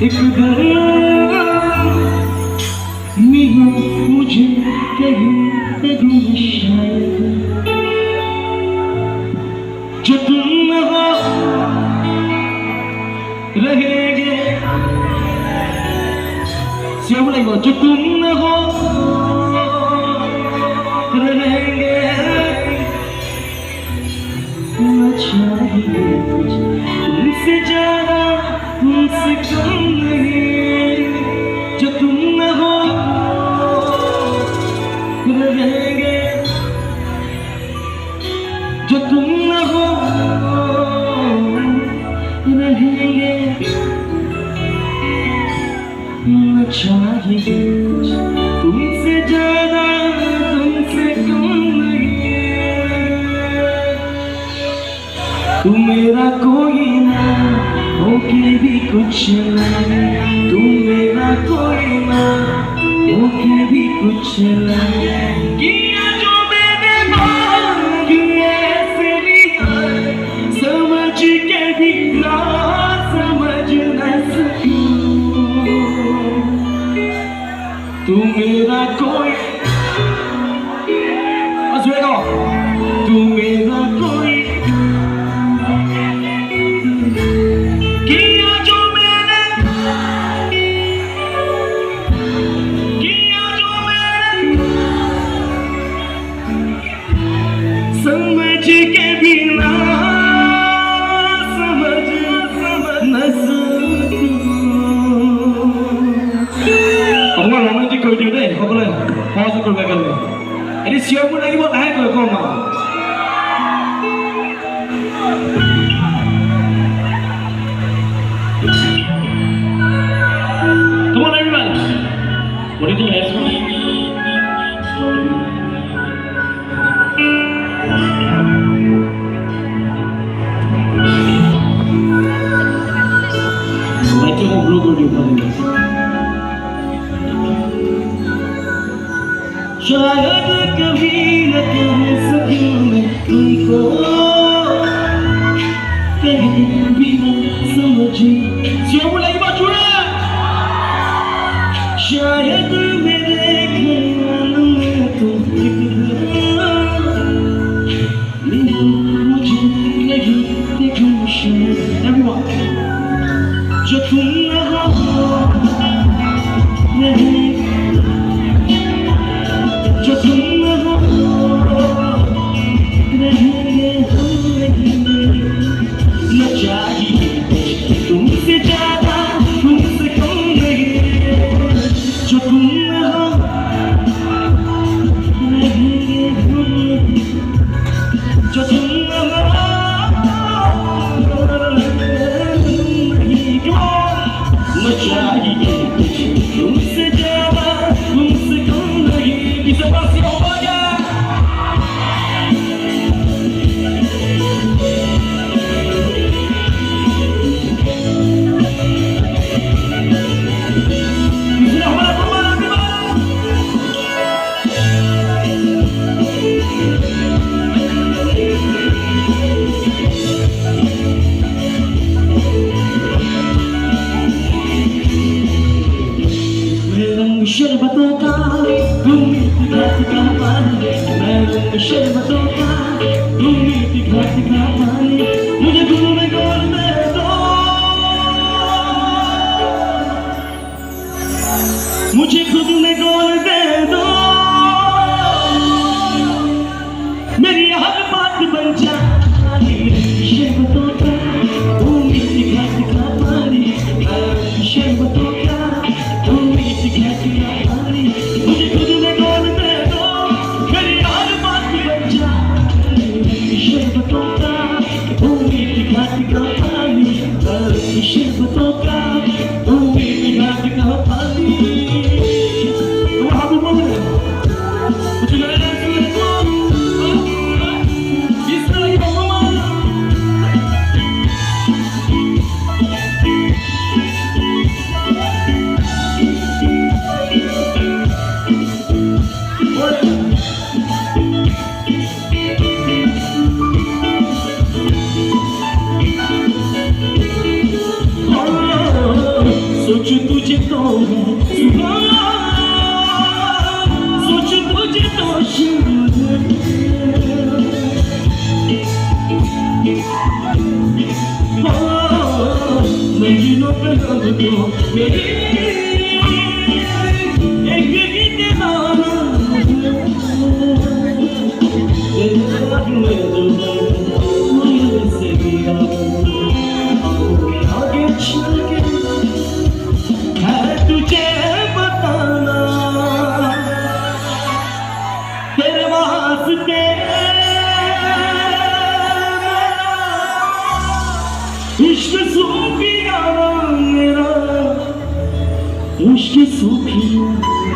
एक मिलो मुझे कहीं पे भी शायद, जो तुम न हो रहेंगे, सिया बोलेगा जो तुम न हो रहेंगे, न चाहिए कुछ तुमसे ज्यादा तुमसे कम नहीं, जो तुम न हो रहेंगे, जो तुम न हो रहेंगे, न चाहिए कुछ तुमसे ज्यादा तुमसे कम नहीं, तुम मेरा कोई ना होके भी कुछ नहीं, तुम मेरा कोई ना होके भी कुछ नहीं, किया जो मैंने मांगी ऐसे लिया, समझ के भी ना समझ न सकूं, तुम मेरा कोई, तुम मेरा कोई, समझ के भी ना समझ न सकूं। 어머나 로맨틱 걸들대 허벌에 화수 걸배갈래. 아니 시험을 하기 뭐 나야 걸 거마. Come on everyone. What did you ask me? शायद कभी न कह सकूं मैं तुमको, कहीं भी न समझी, सिया बोलेगी बात छुड़ा, शायद मेरे ख्याल में तुम मुझे कहीं देखूं शायद, everyone, जो तुम न हो नहीं, जो तुम न हो रहेंगे हम रहेंगे, न चाहिए तुमसे ज्यादा तुमसे कम नहीं, जो तुम न हो रहेंगे हम, जो तुम न हो नहीं, न चाहिए तुमसे ज्यादा तुमसे कम नहीं, इसे बस हो गया। शरबतों का तुम घाट का पानी, मैं रंग शरबतों का तुम घाट का पानी, मुझे खुद में गोल दे दो, मुझे खुद में गोल दे दो, मेरी हर बात बन जाए शरबतों का तुम घाट का पानी, शरबतों का तुम घाट का पानी, मुझे खुद में गोल दे दो, मेरी हर बात बन जाए शरबतों का तुम घाट का पानी, शरबतों का तुम घाट का पानी। सोचूं तुझे तो सोचूं तुझे तो मजनू पे हम तो मेरी एक गीत गाना में तो मुझे से दिया आगे चल के है तुझे बताना तेरे वास्ते इश्क सूखिया मेरा इश्क सूखिया